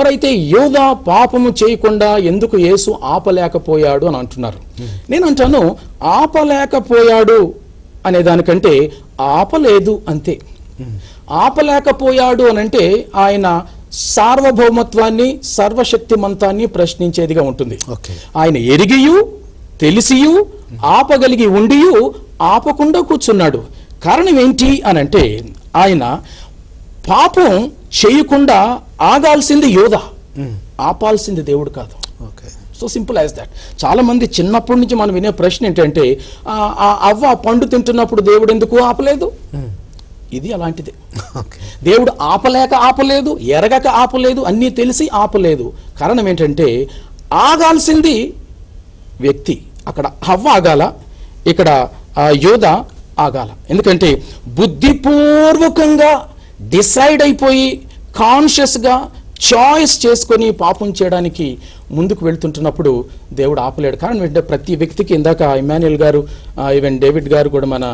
మరైతే యోధా పాపము చేయకుండా ఎందుకు యేసు ఆపలేకపోయాడు అని అంటున్నారు. నేను అంటాను, ఆపలేకపోయాడు అనే దానికంటే ఆపలేదు అంతే. ఆపలేకపోయాడు అనంటే ఆయన సార్వభౌమత్వాన్ని, సర్వశక్తిమంతాన్ని ప్రశ్నించేదిగా ఉంటుంది. ఆయన ఎరిగియు తెలిసియు ఆపగలిగి ఉండియు ఆపకుండా కూర్చున్నాడు. కారణం ఏంటి అనంటే ఆయన పాపం చేయకుండా ఆగాల్సింది యోధ, ఆపాల్సింది దేవుడు కాదు. So simple as that. చాలా మంది చిన్నప్పటి నుంచి మనం వినే ప్రశ్న ఏంటంటే, అవ్వ పండు తింటున్నప్పుడు దేవుడు ఎందుకు ఆపలేదు? ఇది అలాంటిదే. దేవుడు ఆపలేదు, ఎరగక ఆపలేదు, అన్నీ తెలిసి ఆపలేదు. కారణం ఏంటంటే ఆగాల్సింది వ్యక్తి. అక్కడ హవ్వ ఆగాల, ఇక్కడ యోధ ఆగాల. ఎందుకంటే బుద్ధిపూర్వకంగా డిసైడ్ అయిపోయి కాన్షియస్గా చాయిస్ చేసుకొని పాపం చేయడానికి ముందుకు వెళ్తుంటున్నప్పుడు దేవుడు ఆపలేడు. కారణం ఏంటంటే ప్రతి వ్యక్తికి, ఇందాక ఇమాన్యుయల్ గారు, ఈవెన్ డేవిడ్ గారు కూడా, మన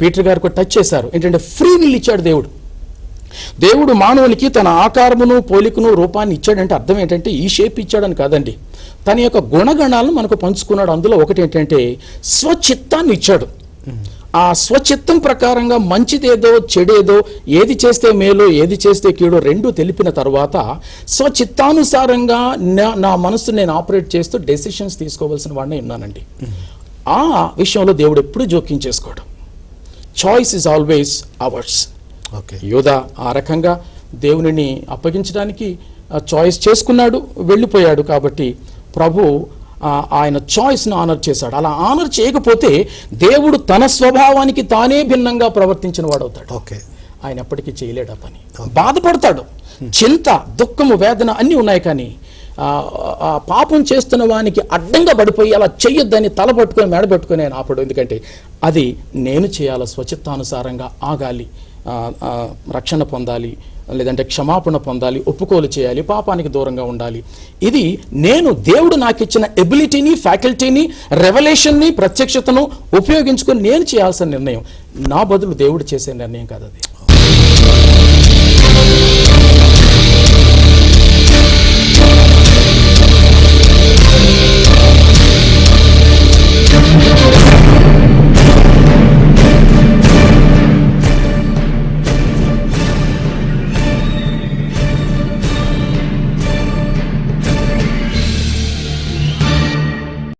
పీటర్ గారు కూడా టచ్ చేశారు. ఏంటంటే ఫ్రీ విల్ ఇచ్చాడు దేవుడు. దేవుడు మానవునికి తన ఆకారమును, పోలికను, రూపాన్ని ఇచ్చాడంటే అర్థం ఏంటంటే ఈ షేప్ ఇచ్చాడని కాదండి, తన యొక్క గుణగణాలను మనకు పంచుకున్నాడు. అందులో ఒకటి ఏంటంటే స్వచిత్తాన్ని ఇచ్చాడు. ఆ స్వచిత్తం ప్రకారంగా మంచిదేదో చెడేదో, ఏది చేస్తే మేలో ఏది చేస్తే కీడో రెండూ తెలిపిన తర్వాత స్వచిత్తానుసారంగా నా మనసు నేను ఆపరేట్ చేస్తూ డెసిషన్స్ తీసుకోవాల్సిన వాడినే ఉన్నానండి. ఆ విషయంలో దేవుడు ఎప్పుడు జోక్యం చేసుకోడు. Choice is always ours. యోధా ఆ రకంగా దేవునిని అప్పగించడానికి చాయిస్ చేసుకున్నాడు, వెళ్ళిపోయాడు. కాబట్టి ప్రభు ఆయన చాయిస్ను ఆనర్ చేశాడు. అలా ఆనర్ చేయకపోతే దేవుడు తన స్వభావానికి తానే భిన్నంగా ప్రవర్తించిన వాడు అవుతాడు. ఆయన ఎప్పటికీ చేయలేడు ఆ పని. బాధపడతాడు, చింత, దుఃఖము, వేదన అన్నీ ఉన్నాయి. కానీ పాపం చేస్తున్న వానికి అడ్డంగా పడిపోయి అలా చెయ్యొద్దని తల పట్టుకొని మెడబెట్టుకొని ఆయన ఆపడు. ఎందుకంటే అది నేను చేయాలి, స్వచిత్తానుసారంగా ఆగాలి, రక్షణ పొందాలి, లేదంటే క్షమాపణ పొందాలి, ఒప్పుకోలు చేయాలి, పాపానికి దూరంగా ఉండాలి. ఇది నేను దేవుడు నాకు ఇచ్చిన ఎబిలిటీని, ఫ్యాకల్టీని, రెవల్యూషన్ని, ప్రత్యక్షతను ఉపయోగించుకొని నేను చేయాల్సిన నిర్ణయం. నా బదులు దేవుడు చేసే నిర్ణయం కాదు అది.